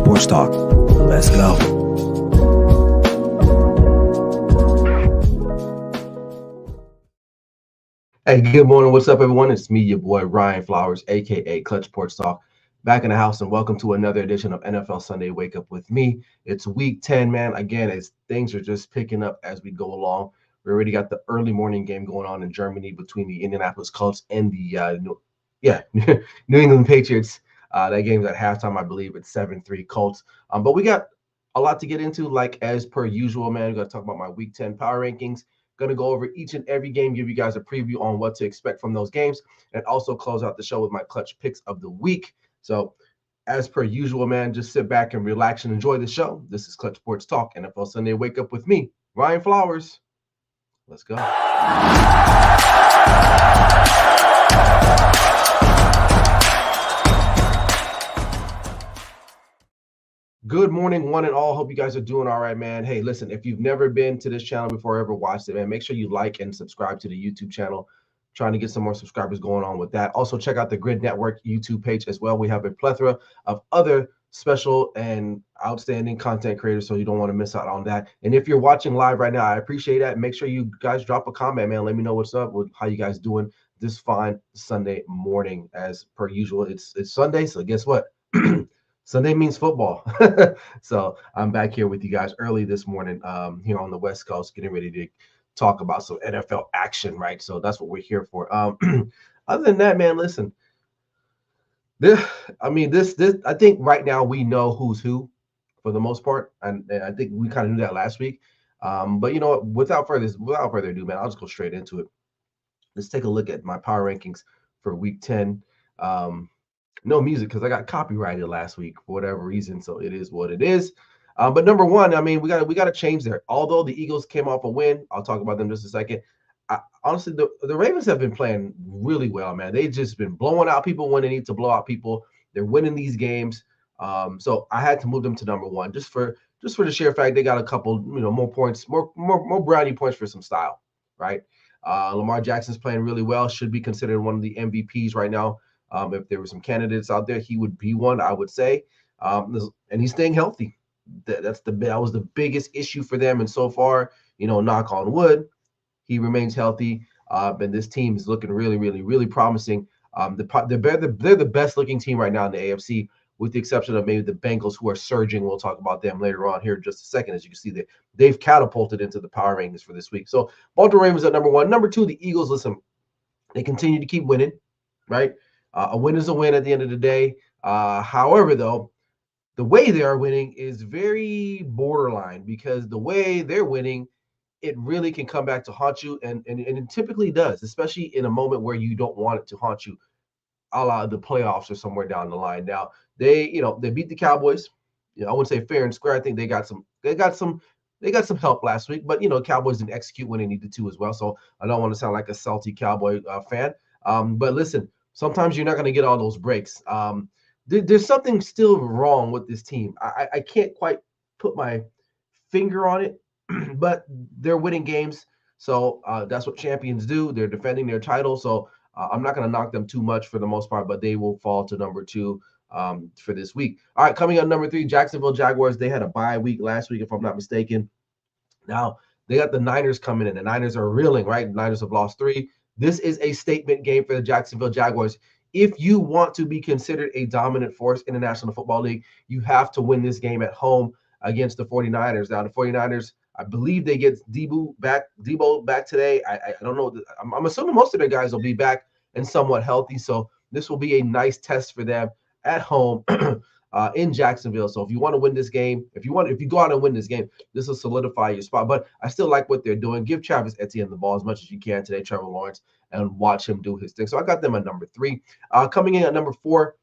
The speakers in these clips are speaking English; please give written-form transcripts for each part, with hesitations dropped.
Sports Talk. Let's go. Hey, good morning. What's up, everyone? It's me, your boy, Ryan Flowers, a.k.a. Clutch Sports Talk, back in the house, and welcome to another edition of NFL Sunday Wake Up with me. It's week 10, man. Again, as things are just picking up as we go along. We already got the early morning game going on in Germany between the Indianapolis Colts and the New England Patriots. That game's at halftime, I believe. It's 7-3 Colts. But we got a lot to get into, like as per usual, man. We're going to talk about my week 10 power rankings. Going to go over each and every game, give you guys a preview on what to expect from those games, and also close out the show with my clutch picks of the week. So, as per usual, man, just sit back and relax and enjoy the show. This is Clutch Sports Talk, NFL Sunday Wake Up with me, Ryan Flowers. Let's go. Good morning, one and all. Hope you guys are doing all right, man. Hey, listen, if you've never been to this channel before or ever watched it, man, make sure you like and subscribe to the YouTube channel. Trying to get some more subscribers going on with that. Also, check out the Grid Network YouTube page as well. We have a plethora of other special and outstanding content creators, so you don't want to miss out on that. And if you're watching live right now, I appreciate that. Make sure you guys drop a comment, man. Let me know what's up, how you guys doing this fine Sunday morning. As per usual, it's Sunday, so guess what? Sunday means football. So I'm back here with you guys early this morning here on the West Coast, getting ready to talk about some NFL action, right? So that's what we're here for. Other than that, man, listen, this I think right now we know who's who for the most part. And I think we kind of knew that last week. But you know what, without further ado, man, I'll just go straight into it. Let's take a look at my power rankings for week 10. No music because I got copyrighted last week for whatever reason, so it is what it is. But number one, I mean, we got to change there. Although the Eagles came off a win, I'll talk about them in just a second. Honestly, the Ravens have been playing really well, man. They've just been blowing out people when they need to blow out people. They're winning these games. So I had to move them to number one just for the sheer fact they got a couple, more points, more brownie points for some style, right? Lamar Jackson's playing really well. Should be considered one of the MVPs right now. If there were some candidates out there, he would be one, I would say. And he's staying healthy. That was the biggest issue for them. And so far, knock on wood, he remains healthy. And this team is looking really, really, really promising. They're the best looking team right now in the AFC, with the exception of maybe the Bengals, who are surging. We'll talk about them later on here in just a second. As you can see, they've catapulted into the power rankings for this week. So Baltimore Ravens at number one. Number two, the Eagles. Listen, they continue to keep winning, right? A win is a win at the end of the day. However, though, the way they are winning is very borderline, because the way they're winning, it really can come back to haunt you, and it typically does, especially in a moment where you don't want it to haunt you, a la the playoffs or somewhere down the line. Now, they beat the Cowboys. I wouldn't say fair and square. I think they got some help last week, but Cowboys didn't execute when they needed to as well. So I don't want to sound like a salty Cowboy fan. But listen, sometimes you're not going to get all those breaks. There's something still wrong with this team. I can't quite put my finger on it, but they're winning games. So that's what champions do. They're defending their title. So I'm not going to knock them too much for the most part, but they will fall to number two for this week. All right, coming up number three, Jacksonville Jaguars. They had a bye week last week, if I'm not mistaken. Now, they got the Niners coming in. The Niners are reeling, right? The Niners have lost 3. This is a statement game for the Jacksonville Jaguars. If you want to be considered a dominant force in the National Football League, you have to win this game at home against the 49ers. Now, the 49ers, I believe they get Debo back today. I don't know. I'm assuming most of their guys will be back and somewhat healthy. So this will be a nice test for them at home in Jacksonville. So if you want to win this game, if you go out and win this game, this will solidify your spot. But I still like what they're doing. Give Travis Etienne the ball as much as you can today, Trevor Lawrence, and watch him do his thing. So I got them at number 3. Coming in at number 4,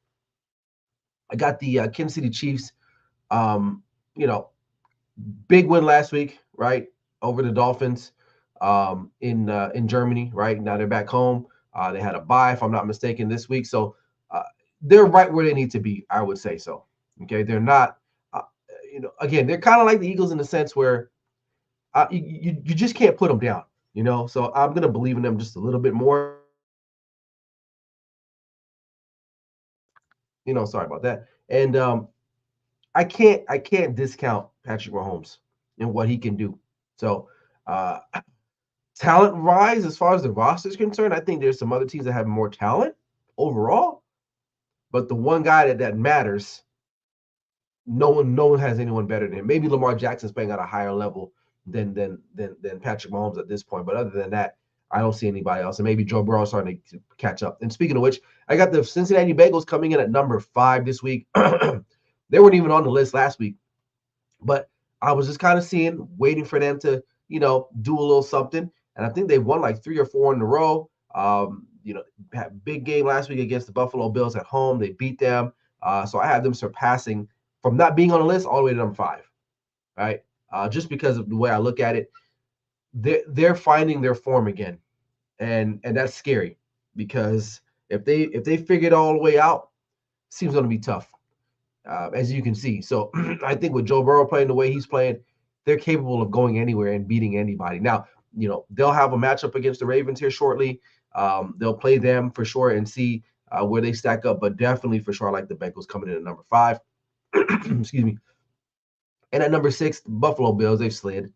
I got the Kansas City Chiefs. Big win last week, right, over the Dolphins in Germany, right? Now they're back home. They had a bye, if I'm not mistaken, this week. So they're right where they need to be, I would say so. Okay, they're not, again, they're kind of like the Eagles in the sense where you just can't put them down, So I'm going to believe in them just a little bit more. Sorry about that. And I can't discount Patrick Mahomes and what he can do. So uh talent rise as far as the roster is concerned, I think there's some other teams that have more talent overall, but the one guy that matters, no one has anyone better than him. Maybe Lamar Jackson's playing at a higher level than Patrick Mahomes at this point. But other than that, I don't see anybody else. And maybe Joe Burrow starting to catch up. And speaking of which, I got the Cincinnati Bengals coming in at number 5 this week. They weren't even on the list last week, but I was just kind of waiting for them to, do a little something. And I think they won like 3 or 4 in a row. Had a big game last week against the Buffalo Bills at home. They beat them. So I have them surpassing from not being on the list all the way to number 5, right? Just because of the way I look at it, they're finding their form again, and that's scary because if they figure it all the way out, seems going to be tough, as you can see. So I think with Joe Burrow playing the way he's playing, they're capable of going anywhere and beating anybody. Now, they'll have a matchup against the Ravens here shortly. They'll play them for sure and see where they stack up, but definitely for sure, I like the Bengals coming in at number 5. Excuse me. And at number 6, the Buffalo Bills, they've slid.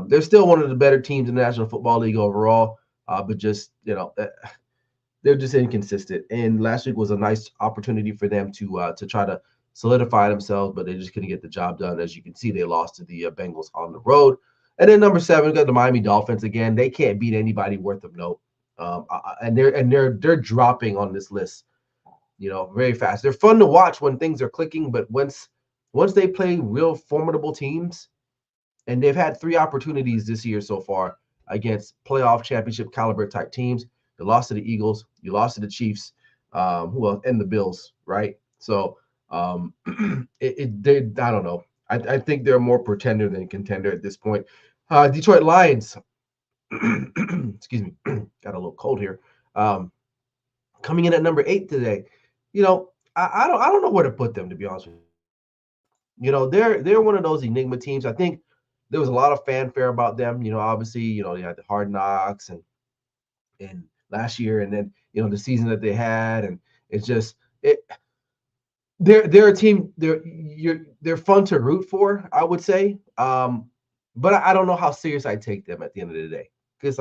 They're still one of the better teams in the National Football League overall, but just, they're just inconsistent. And last week was a nice opportunity for them to try to solidify themselves, but they just couldn't get the job done. As you can see, they lost to the Bengals on the road. And then number 7, we got the Miami Dolphins again. They can't beat anybody worth of note, and they're dropping on this list, very fast. They're fun to watch when things are clicking, but once they play real formidable teams, and they've had 3 opportunities this year so far against playoff championship caliber type teams. You lost to the Eagles, you lost to the Chiefs, who else? And the Bills, right? So I don't know. I think they're more pretender than contender at this point. Detroit Lions, excuse me, got a little cold here. Coming in at number 8 today. I don't know where to put them, to be honest with you. They're one of those enigma teams. I think there was a lot of fanfare about them. Obviously, they had the Hard Knocks and last year, and then the season that they had, and it's just it. They're a team. They're fun to root for, I would say. But I don't know how serious I take them at the end of the day. Because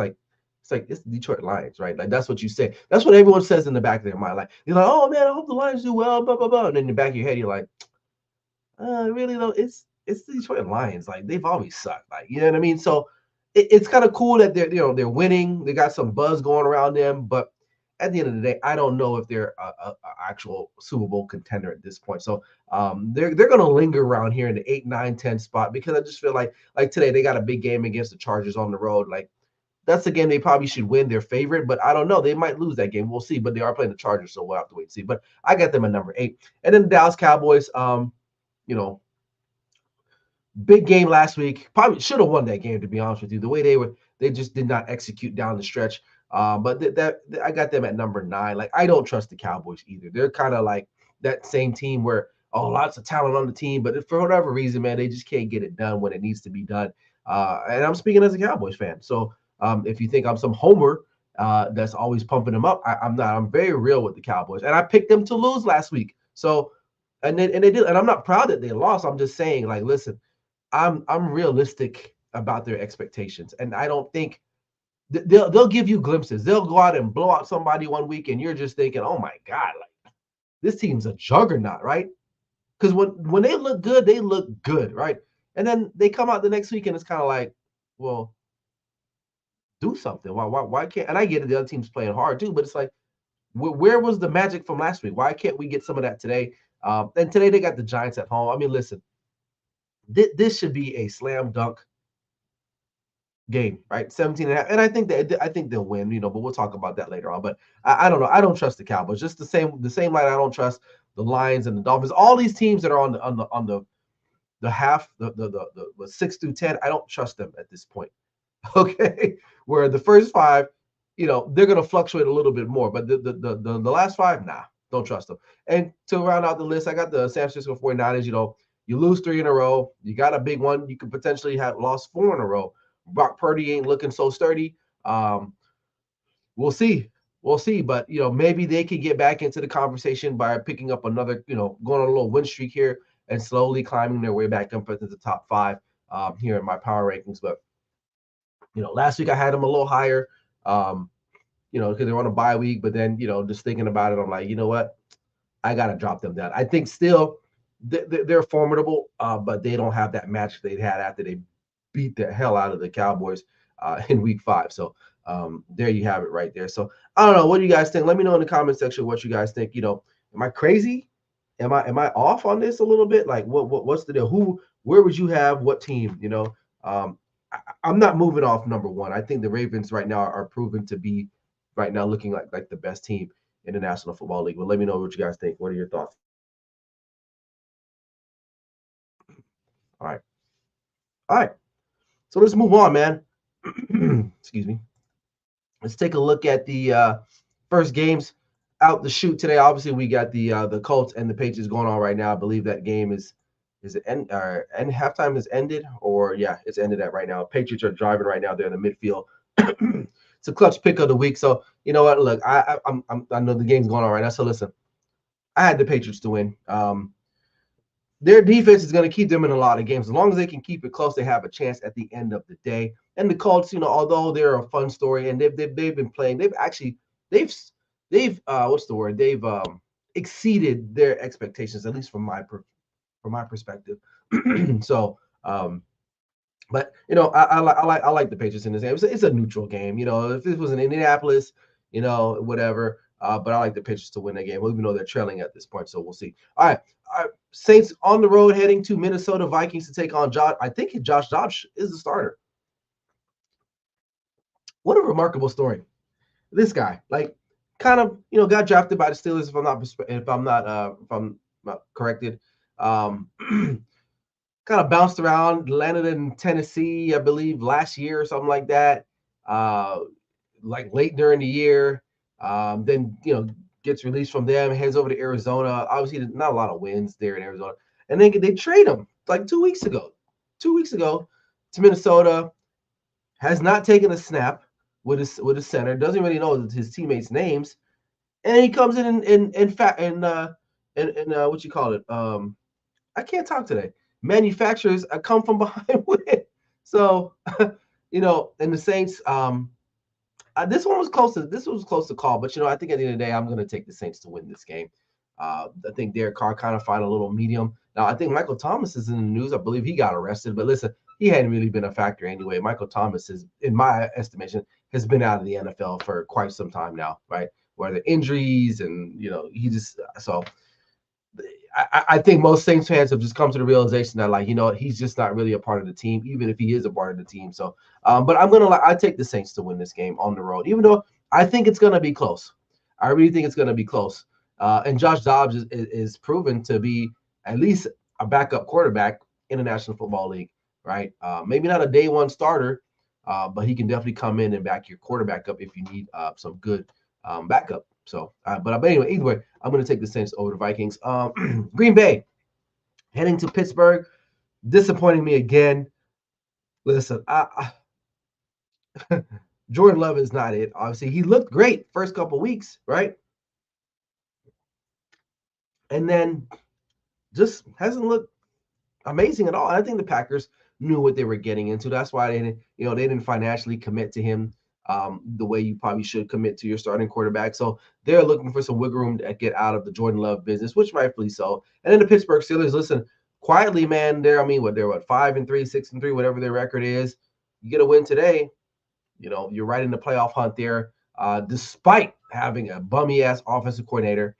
it's the Detroit Lions, right? Like that's what you say. That's what everyone says in the back of their mind. Like you're like, oh man, I hope the Lions do well, blah blah blah. And then in the back of your head, you're like, really though, it's the Detroit Lions. Like they've always sucked. Like you know what I mean. So it's kind of cool that they're winning. They got some buzz going around them, but at the end of the day, I don't know if they're a actual Super Bowl contender at this point. So they're going to linger around here in the 8, 9, 10 spot because I just feel like today they got a big game against the Chargers on the road. Like that's a game they probably should win. Their favorite, but I don't know. They might lose that game. We'll see. But they are playing the Chargers, so we'll have to wait and see. But I got them at number 8, and then the Dallas Cowboys. Big game last week. Probably should have won that game, to be honest with you. The way they just did not execute down the stretch. But I got them at number 9. Like I don't trust the Cowboys either. They're kind of like that same team where lots of talent on the team, but for whatever reason, man, they just can't get it done when it needs to be done. And I'm speaking as a Cowboys fan. So if you think I'm some homer that's always pumping them up, I'm not. I'm very real with the Cowboys, and I picked them to lose last week. So and they did, and I'm not proud that they lost. I'm just saying, like, listen. I'm realistic about their expectations, and I don't think they'll give you glimpses. They'll go out and blow out somebody one week, and you're just thinking, "Oh my God, like this team's a juggernaut, right?" Because when they look good, right? And then they come out the next week, and it's kind of like, well, do something. Why can't? And I get it, the other team's playing hard too, but it's like, where was the magic from last week? Why can't we get some of that today? And today they got the Giants at home. I mean, listen. This should be a slam dunk game, right? 17 and a half. And I think they'll win, but we'll talk about that later on. But I don't know. I don't trust the Cowboys. Just the same line I don't trust the Lions and the Dolphins. All these teams that are on the half, the 6 through 10, I don't trust them at this point. Okay. Where the first 5, they're gonna fluctuate a little bit more. But the last 5, nah, don't trust them. And to round out the list, I got the San Francisco 49ers, you lose 3 in a row. You got a big one. You could potentially have lost 4 in a row. Brock Purdy ain't looking so sturdy. We'll see. We'll see. But, maybe they could get back into the conversation by picking up another, going on a little win streak here and slowly climbing their way back up into the top 5 here in my power rankings. But last week I had them a little higher, because they're on a bye week. But then, just thinking about it, I'm like, you know what? I got to drop them down. I think still they're formidable, but they don't have that match they had after they beat the hell out of the Cowboys in week 5. So there you have it right there. So I don't know. What do you guys think? Let me know in the comment section what you guys think. Am I crazy? Am I off on this a little bit? Like what's the deal? Where would you have what team? I'm not moving off number 1. I think the Ravens right now are proven to be right now looking like the best team in the National Football League. But let me know what you guys think. What are your thoughts? All right. All right. So let's move on, man. Excuse me. Let's take a look at the first games out the chute today. Obviously, we got the Colts and the Patriots going on right now. I believe that game is it end halftime is ended, or yeah, it's ended at right now. Patriots are driving right now. They're in the midfield. It's a clutch pick of the week. So you know what? Look, I know the game's going on right now. So listen, I had the Patriots to win. Their defense is going to keep them in a lot of games. As long as they can keep it close, they have a chance at the end of the day. And the Colts, although they're a fun story and they've been playing, they've what's the word? They've exceeded their expectations, at least from my perspective. So, but I like the Patriots in this game. It's a neutral game. If this was in Indianapolis, whatever. But I like the Patriots to win that game, even though they're trailing at this point. So we'll see. All right. Saints on the road heading to Minnesota Vikings to take on Josh. I think Josh Dobbs is the starter. What a remarkable story. This guy, kind of, got drafted by the Steelers. If I'm not corrected, kind of bounced around, landed in Tennessee, I believe, last year or something like that. Late during the year. Then gets released from them, heads over to Arizona. Obviously, not a lot of wins there in Arizona, and then they trade him 2 weeks ago. 2 weeks ago to Minnesota. Has not taken a snap with his center. Doesn't really know his teammates' names, and he comes in what you call it? I can't talk today. Manufacturers come from behind win. So, and the Saints. This one was close to call, but I think at the end of the day, I'm going to take the Saints to win this game. I think Derek Carr kind of find a little medium. Now, I think Michael Thomas is in the news. I believe he got arrested, but listen, he hadn't really been a factor anyway. Michael Thomas is, in my estimation, has been out of the NFL for quite some time now, right? Where the injuries and he just so. I think most Saints fans have just come to the realization that, he's just not really a part of the team, even if he is a part of the team. So, but I take the Saints to win this game on the road, even though I think it's going to be close. I really think it's going to be close. And Josh Dobbs is proven to be at least a backup quarterback in the National Football League, right? Maybe not a day one starter, but he can definitely come in and back your quarterback up if you need some good backup. So, but anyway, either way, I'm going to take the Saints over the Vikings. Green Bay heading to Pittsburgh, disappointing me again. Listen, Jordan Love is not it. Obviously, he looked great first couple weeks, right? And then just hasn't looked amazing at all. And I think the Packers knew what they were getting into. That's why they didn't financially commit to him the way you probably should commit to your starting quarterback. So they're looking for some wiggle room to get out of the Jordan Love business, which rightfully so. And then the Pittsburgh Steelers, listen, quietly, man, they're 5-3, 6-3, whatever their record is. You get a win today, you're right in the playoff hunt there, despite having a bummy ass offensive coordinator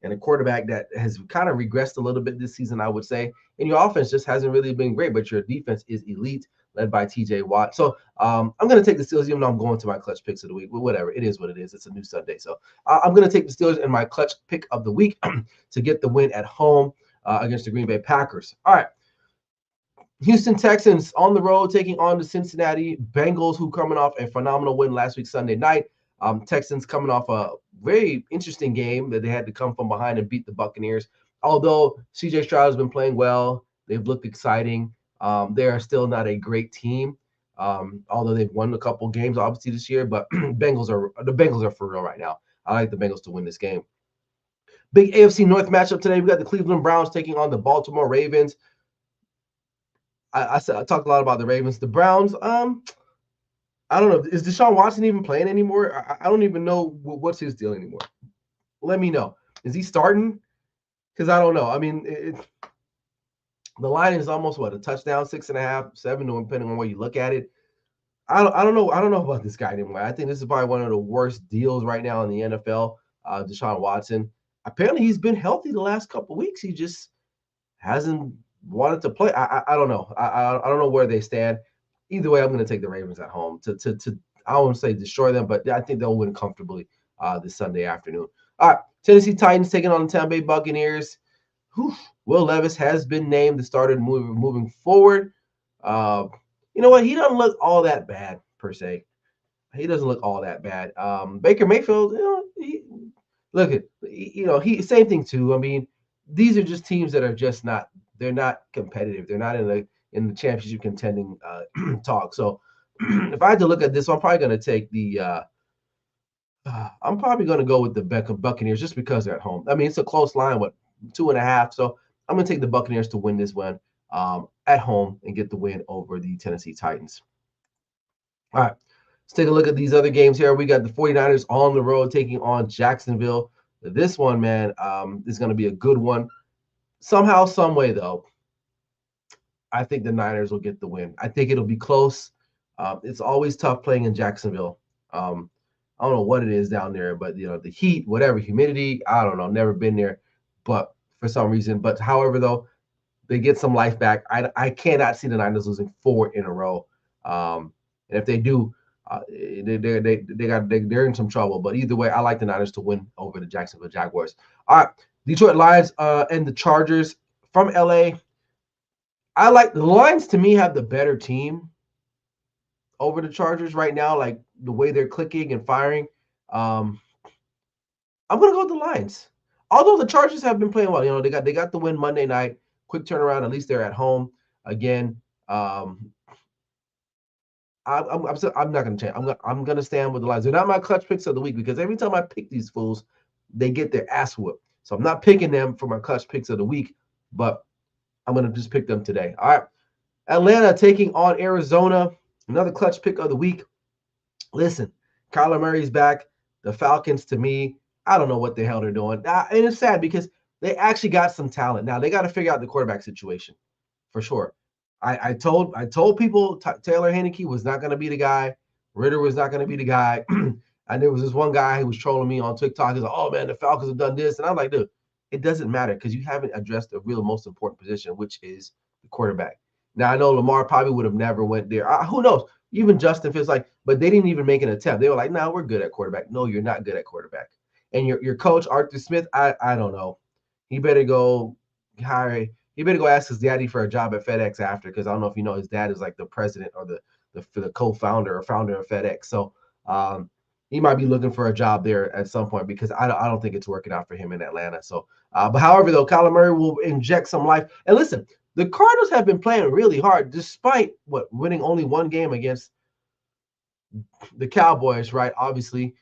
and a quarterback that has kind of regressed a little bit this season, I would say. And your offense just hasn't really been great, but your defense is elite, led by TJ Watt. So I'm going to take the Steelers, even though I'm going to my clutch picks of the week. But whatever, it is what it is. It's a new Sunday. So I'm going to take the Steelers in my clutch pick of the week to get the win at home against the Green Bay Packers. All right. Houston Texans on the road taking on the Cincinnati Bengals, who coming off a phenomenal win last week Sunday night. Texans coming off a very interesting game that they had to come from behind and beat the Buccaneers. Although CJ Stroud has been playing well, they've looked exciting. They are still not a great team, although they've won a couple games obviously this year. But the Bengals are for real right now. I like the Bengals to win this game. Big AFC North matchup today. We got the Cleveland Browns taking on the Baltimore Ravens. I talked a lot about the Ravens. The Browns, I don't know. Is Deshaun Watson even playing anymore? I don't even know what's his deal anymore. Let me know. Is he starting? Because I don't know. I mean, the line is almost a touchdown, 6.5, 7, depending on where you look at it. I don't know. I don't know about this guy anymore. I think this is probably one of the worst deals right now in the NFL. Deshaun Watson. Apparently, he's been healthy the last couple of weeks. He just hasn't wanted to play. I don't know. I don't know where they stand. Either way, I'm going to take the Ravens at home to I don't want to say destroy them, but I think they'll win comfortably this Sunday afternoon. All right, Tennessee Titans taking on the Tampa Bay Buccaneers. Whew. Will Levis has been named the starter moving forward. You know what? He doesn't look all that bad per se. He doesn't look all that bad. Baker Mayfield, he same thing too. I mean, these are just teams that are just not. They're not competitive. They're not in the championship contending talk. So if I had to look at this, I'm probably going to take the. I'm probably going to go with the Buccaneers just because they're at home. I mean, it's a close line, 2.5. So I'm going to take the Buccaneers to win this one at home and get the win over the Tennessee Titans. All right, let's take a look at these other games here. We got the 49ers on the road taking on Jacksonville. This one, man, is going to be a good one. Somehow, some way, though, I think the Niners will get the win. I think it'll be close. It's always tough playing in Jacksonville. I don't know what it is down there, but the heat, whatever, humidity, I don't know, never been there, but for some reason. But however, though, they get some life back. I cannot see the Niners losing 4 in a row. And if they do, they're in some trouble. But either way, I like the Niners to win over the Jacksonville Jaguars. All right, Detroit Lions and the Chargers from LA. I like the Lions. To me, have the better team over the Chargers right now, like the way they're clicking and firing. I'm gonna go with the Lions. Although the Chargers have been playing well, they got the win Monday night, quick turnaround. At least they're at home again. I'm not gonna change. I'm gonna stand with the Lions. They're not my clutch picks of the week because every time I pick these fools, they get their ass whooped. So I'm not picking them for my clutch picks of the week, but I'm gonna just pick them today. All right, Atlanta taking on Arizona. Another clutch pick of the week. Listen, Kyler Murray's back. The Falcons, to me, I don't know what the hell they're doing. And it's sad because they actually got some talent. Now they got to figure out the quarterback situation for sure. I told people Taylor Heinicke was not going to be the guy. Ritter was not going to be the guy. And there was this one guy who was trolling me on TikTok. He's like, "Oh man, the Falcons have done this," and I'm like, "Dude, it doesn't matter because you haven't addressed the real most important position, which is the quarterback." Now I know Lamar probably would have never went there. Who knows? Even Justin feels like, but they didn't even make an attempt. They were like, "No, we're good at quarterback." No, you're not good at quarterback. And your coach Arthur Smith, I don't know. He better go hire. He better go ask his daddy for a job at FedEx after, because I don't know if you know his dad is like the president or the co-founder or founder of FedEx. So he might be looking for a job there at some point because I don't think it's working out for him in Atlanta. So, but however though, Kyler Murray will inject some life. And listen, the Cardinals have been playing really hard despite winning only one game against the Cowboys, right? Obviously,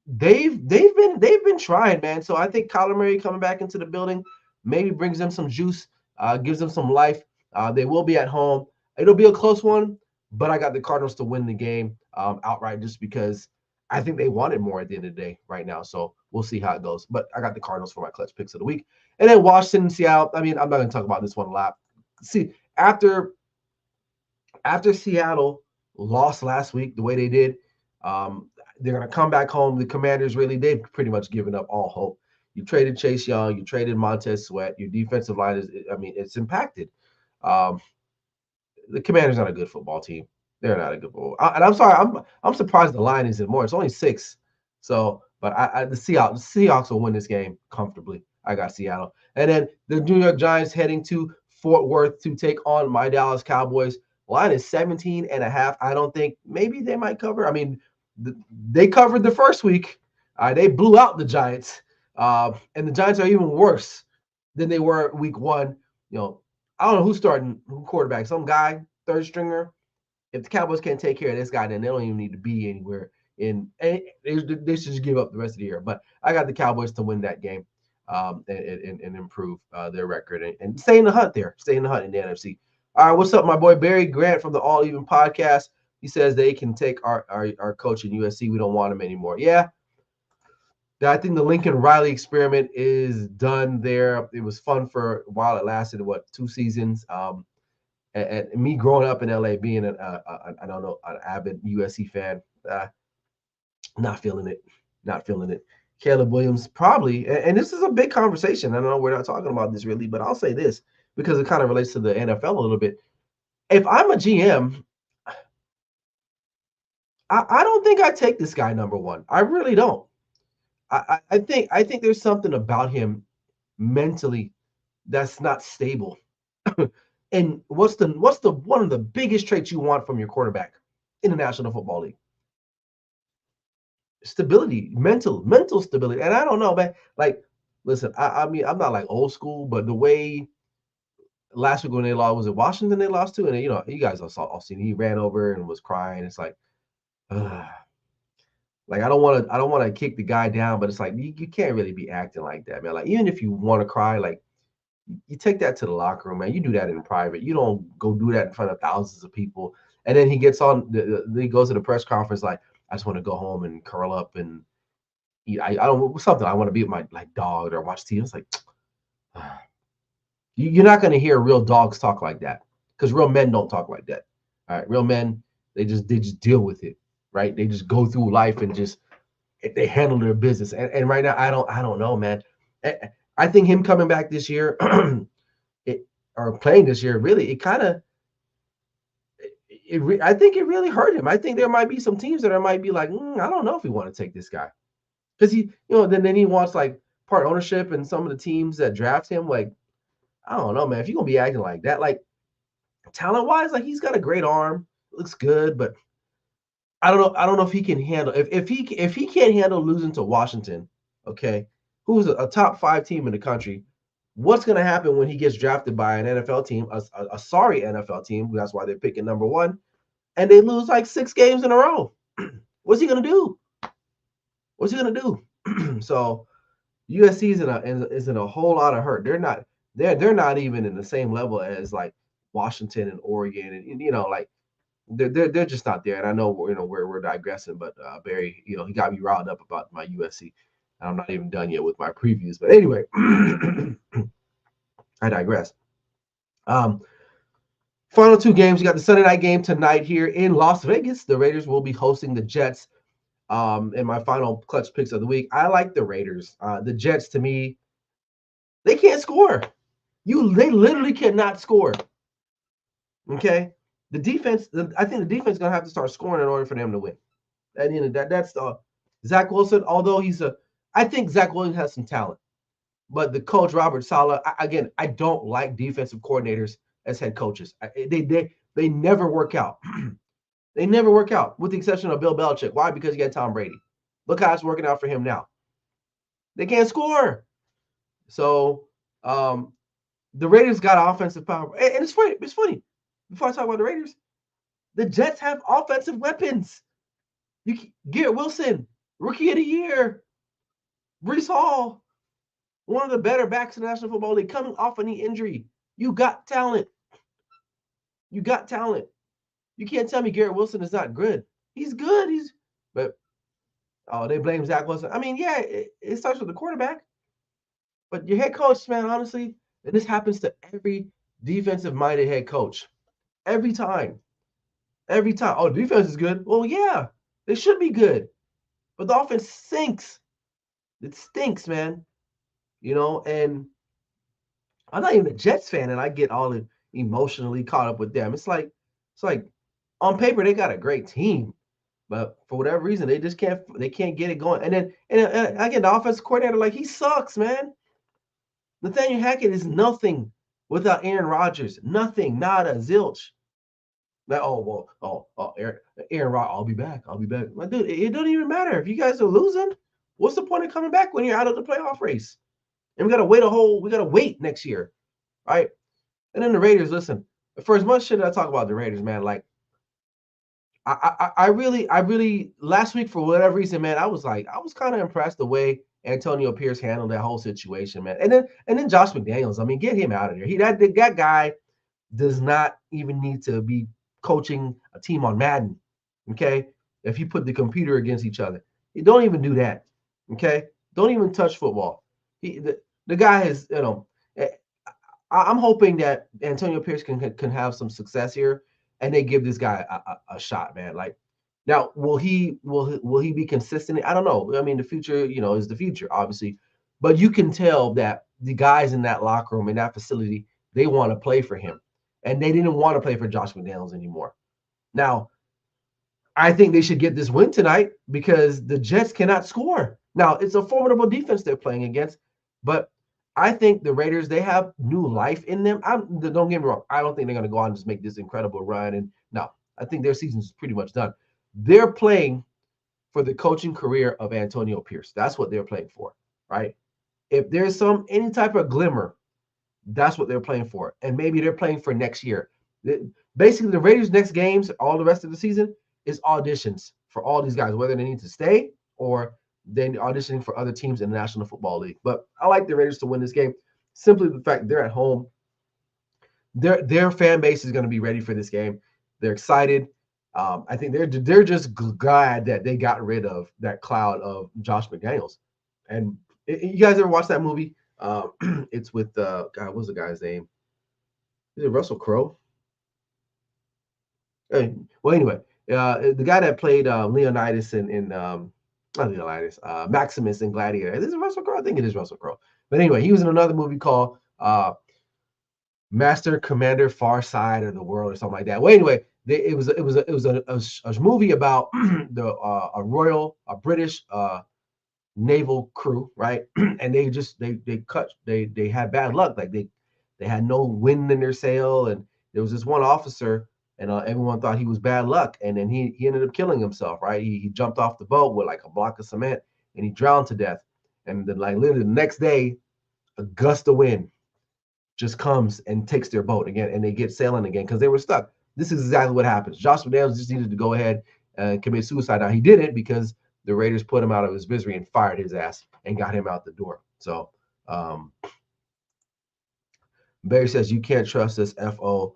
they've been trying, man. So I think Kyler Murray coming back into the building maybe brings them some juice, gives them some life. They will be at home. It'll be a close one, but I got the Cardinals to win the game outright just because I think they wanted more at the end of the day right now. So we'll see how it goes. But I got the Cardinals for my clutch picks of the week. And then Washington and Seattle. I mean, I'm not going to talk about this one a lot. See, after Seattle lost last week the way they did, they're going to come back home. The Commanders they've pretty much given up all hope. You traded Chase Young, you traded Montez Sweat, your defensive line it's impacted. The Commanders not a good football team. They're not a good football. And I'm sorry, I'm surprised the line isn't more. It's only 6. So, but the Seahawks will win this game comfortably. I got Seattle. And then the New York Giants heading to Fort Worth to take on my Dallas Cowboys. Line is 17.5. I don't think maybe they might cover. I mean, they covered the first week. They blew out the Giants. And the Giants are even worse than they were week 1. I don't know who's starting, who quarterback, some guy, third stringer. If the Cowboys can't take care of this guy, then they don't even need to be anywhere. They should just give up the rest of the year. But I got the Cowboys to win that game. and improve their record and stay in the hunt there, stay in the hunt in the NFC. All right, what's up, my boy Barry Grant from the All Even podcast? He says they can take our coach in USC. We don't want him anymore. Yeah, I think the Lincoln Riley experiment is done there. It was fun for a while. It lasted, 2 seasons. And me growing up in LA, being I don't know, an avid USC fan, not feeling it, not feeling it. Caleb Williams probably, and this is a big conversation. I know we're not talking about this really, but I'll say this because it kind of relates to the NFL a little bit. If I'm a GM, I don't think I take this guy number one. I really don't. I think there's something about him mentally that's not stable. And what's the one of the biggest traits you want from your quarterback in the National Football League? Stability, mental stability. And I don't know, man. Like, listen, I mean, I'm not like old school, but the way last week when they lost, was it Washington they lost to? And you guys all seen he ran over and was crying. It's like, like I don't want to kick the guy down, but it's like you can't really be acting like that, man. Like even if you want to cry, like you take that to the locker room, man. You do that in private. You don't go do that in front of thousands of people. And then he gets on, he goes to the press conference like, I just want to go home and curl up and eat. I don't something. I want to be with my dog or watch TV. It's like, you're not going to hear real dogs talk like that because real men don't talk like that. All right, real men they just deal with it, right? They just go through life and just they handle their business. And right now, I don't know, man. I think him coming back this year, or playing this year, really, it kind of. I think it really hurt him. I think there might be some teams that might be like, I don't know if we want to take this guy because then he wants like part ownership and some of the teams that draft him. Like, I don't know, man. If you're gonna be acting like that, like talent wise, like he's got a great arm, looks good, but I don't know if he can handle if he can't handle losing to Washington, okay, who's a top 5 team in the country. What's going to happen when he gets drafted by an NFL team, a sorry NFL team? That's why they're picking number 1, and they lose like 6 games in a row. What's he going to do? What's he going to do? So USC is in a whole lot of hurt. They're not even in the same level as like Washington and Oregon, and like they're just not there. And I know we're digressing, but Barry, he got me riled up about my USC. I'm not even done yet with my previews, but anyway. I digress. Final 2 games. You got the Sunday night game tonight here in Las Vegas. The Raiders will be hosting the Jets. In my final clutch picks of the week, I like the Raiders. The Jets, to me, they can't score. They literally cannot score. Okay, the defense. I think the defense is gonna have to start scoring in order for them to win. At the end of that, that's Zach Wilson. Although I think Zach Wilson has some talent. But the coach, Robert Saleh, again, I don't like defensive coordinators as head coaches. They never work out. They never work out, with the exception of Bill Belichick. Why? Because you got Tom Brady. Look how it's working out for him now. They can't score. So the Raiders got offensive power. And it's funny. Before I talk about the Raiders, the Jets have offensive weapons. Garrett Wilson, Rookie of the Year. Breece Hall. One of the better backs in the National Football League, coming off a knee injury. You got talent. You got talent. You can't tell me Garrett Wilson is not good. He's good. But they blame Zach Wilson. I mean, yeah, it starts with the quarterback. But your head coach, man, honestly, and this happens to every defensive-minded head coach. Every time. Every time. Oh, the defense is good. Well, yeah, they should be good. But the offense stinks. It stinks, man. And I'm not even a Jets fan, and I get all emotionally caught up with them. It's like on paper they got a great team, but for whatever reason they just can't get it going. And then again, the offensive coordinator, like, he sucks, man. Nathaniel Hackett is nothing without Aaron Rodgers. Nothing, nada, zilch. Like, Aaron Rodgers, I'll be back. My dude, it doesn't even matter if you guys are losing. What's the point of coming back when you're out of the playoff race? And we gotta wait next year, right? And then the Raiders, listen, for as much shit I talk about the Raiders, man, like I really last week, for whatever reason, man, I was kind of impressed the way Antonio Pierce handled that whole situation, man. And then Josh McDaniels. I mean, get him out of there. That guy does not even need to be coaching a team on Madden. Okay, if you put the computer against each other, you don't even do that. Okay, don't even touch football. The guy is, I'm hoping that Antonio Pierce can have some success here, and they give this guy a shot, man. Like, now, will he be consistent? I don't know. I mean, the future, is the future, obviously, but you can tell that the guys in that locker room, in that facility, they want to play for him, and they didn't want to play for Josh McDaniels anymore. Now, I think they should get this win tonight because the Jets cannot score. Now, it's a formidable defense they're playing against, but I think the Raiders, they have new life in them. Don't get me wrong. I don't think they're going to go on and just make this incredible run. And no, I think their season is pretty much done. They're playing for the coaching career of Antonio Pierce. That's what they're playing for, right? If there's any type of glimmer, that's what they're playing for. And maybe they're playing for next year. Basically, the Raiders' next games, all the rest of the season, is auditions for all these guys, whether they need to stay or they're auditioning for other teams in the National Football League. But I like the Raiders to win this game. Simply the fact they're at home. Their fan base is going to be ready for this game. They're excited. I think they're just glad that they got rid of that cloud of Josh McDaniels. And you guys ever watch that movie? It's with God. What's the guy's name? Is it Russell Crowe? Well, anyway, the guy that played Leonidas not Leonidas, Maximus in Gladiator. Is it Russell Crowe? I think it is Russell Crowe. But anyway, he was in another movie called Master Commander Far Side of the World or something like that. Well, anyway, it was a movie about a British naval crew, right? And they had bad luck. Like they had no wind in their sail, and there was this one officer, and everyone thought he was bad luck, and then he ended up killing himself, right? He jumped off the boat with like a block of cement, and he drowned to death. And then, like, literally the next day, a gust of wind just comes and takes their boat again, and they get sailing again because they were stuck. This is exactly what happens. Josh McDaniels just needed to go ahead and commit suicide. Now, he did it because the Raiders put him out of his misery and fired his ass and got him out the door. So Barry says, you can't trust this FO.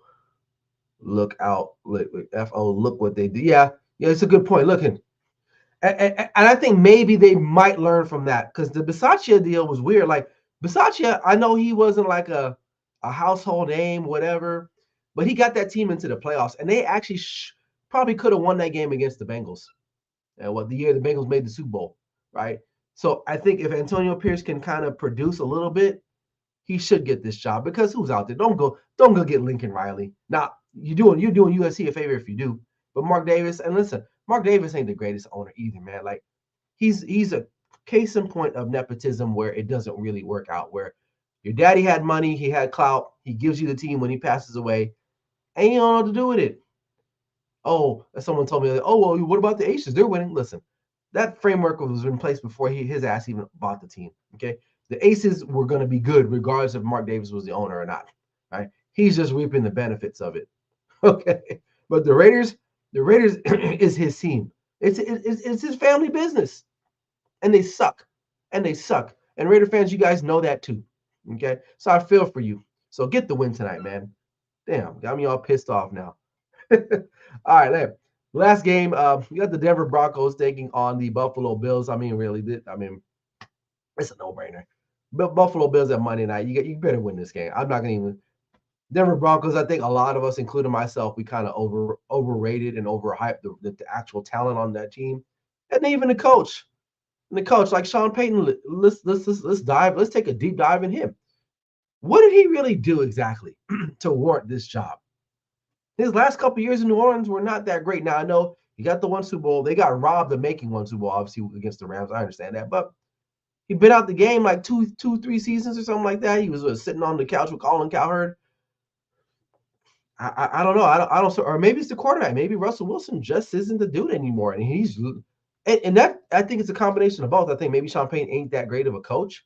Look out. FO, look what they do. Yeah, it's a good point. Looking. And I think maybe they might learn from that because the Bisaccia deal was weird. Like, Bisaccia, I know he wasn't like a household name, whatever, but he got that team into the playoffs, and they actually probably could have won that game against the Bengals. And the year the Bengals made the Super Bowl, right? So I think if Antonio Pierce can kind of produce a little bit, he should get this job because who's out there? Don't go get Lincoln Riley. Now, you're doing USC a favor if you do, but Mark Davis, and listen, Mark Davis ain't the greatest owner either, man. Like, he's a case in point of nepotism where it doesn't really work out, where your daddy had money, he had clout, he gives you the team when he passes away, and you don't know what to do with it. Oh, someone told me, oh, well, what about the Aces? They're winning. Listen, that framework was in place before his ass even bought the team, okay? The Aces were going to be good regardless if Mark Davis was the owner or not, right? He's just reaping the benefits of it, okay? But the Raiders is his team. It's his family business, and they suck, and Raider fans, you guys know that too, okay? So I feel for you. So get the win tonight, man. Damn, got me all pissed off now. All right, man. Last game, you got the Denver Broncos taking on the Buffalo Bills. I mean, really, it's a no-brainer. But Buffalo Bills at Monday night, you better win this game. I'm not gonna even. Denver Broncos, I think a lot of us, including myself, we kind of overrated and overhyped the actual talent on that team, and even the coach. And the coach, like Sean Payton, let's take a deep dive in him. What did he really do exactly to warrant this job? His last couple years in New Orleans were not that great. Now, I know he got the one Super Bowl. They got robbed of making one Super Bowl, obviously, against the Rams. I understand that. But he'd been out the game like 3 seasons or something like that. He was sitting on the couch with Colin Cowherd. I don't know. I don't. Or maybe it's the quarterback. Maybe Russell Wilson just isn't the dude anymore. And that, I think it's a combination of both. I think maybe Sean Payton ain't that great of a coach.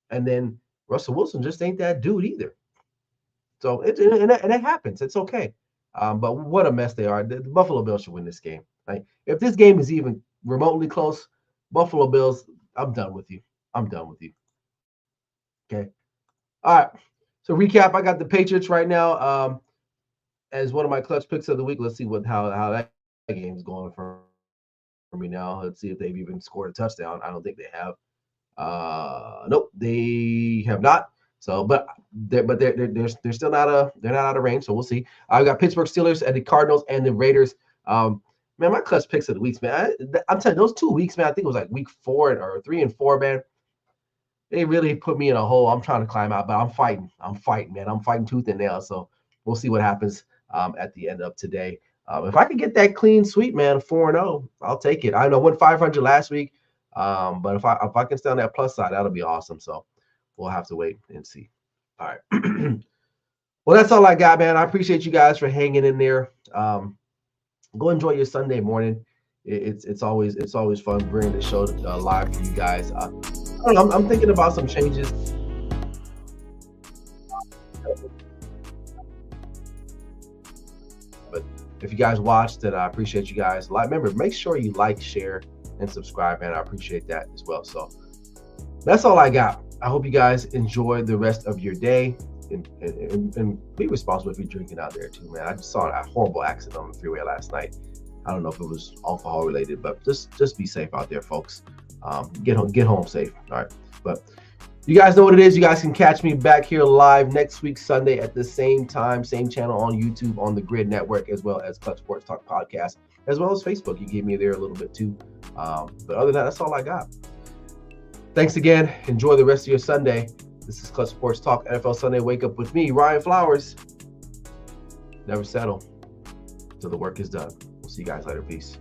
And then Russell Wilson just ain't that dude either. So it happens. It's okay. But what a mess they are. The Buffalo Bills should win this game. Like, if this game is even remotely close, Buffalo Bills, I'm done with you. I'm done with you. Okay. All right. So recap, I got the Patriots right now as one of my clutch picks of the week. Let's see how that game's going for me now. Let's see if they've even scored a touchdown. I don't think they have. Nope, they have not. So, but they're still not they're not out of range. So we'll see. I got Pittsburgh Steelers and the Cardinals and the Raiders. Man, my clutch picks of the weeks, man. I'm telling you, those 2 weeks, man. I think it was like week 4 or 3 and 4, man. They really put me in a hole. I'm trying to climb out, but I'm fighting. I'm fighting, man. I'm fighting tooth and nail. So we'll see what happens at the end of today. If I can get that clean sweep, man, 4-0, I'll take it. I know I went 500 last week, but if I can stay on that plus side, that'll be awesome. So we'll have to wait and see. All right. Well, that's all I got, man. I appreciate you guys for hanging in there. Go enjoy your Sunday morning. It's always fun bringing the show live for you guys. I'm thinking about some changes. But if you guys watched, then I appreciate you guys. Remember, make sure you like, share, and subscribe, man. I appreciate that as well. So that's all I got. I hope you guys enjoy the rest of your day and be responsible if you're drinking out there too, man. I just saw a horrible accident on the freeway last night. I don't know if it was alcohol related, but just be safe out there, folks. Get home safe. All right. But you guys know what it is. You guys can catch me back here live next week, Sunday at the same time, same channel on YouTube, on the Grid Network, as well as Clutch Sports Talk Podcast, as well as Facebook. You gave me there a little bit too. But other than that, that's all I got. Thanks again. Enjoy the rest of your Sunday. This is Clutch Sports Talk NFL Sunday Wake Up with me, Ryan Flowers. Never settle till the work is done. We'll see you guys later. Peace.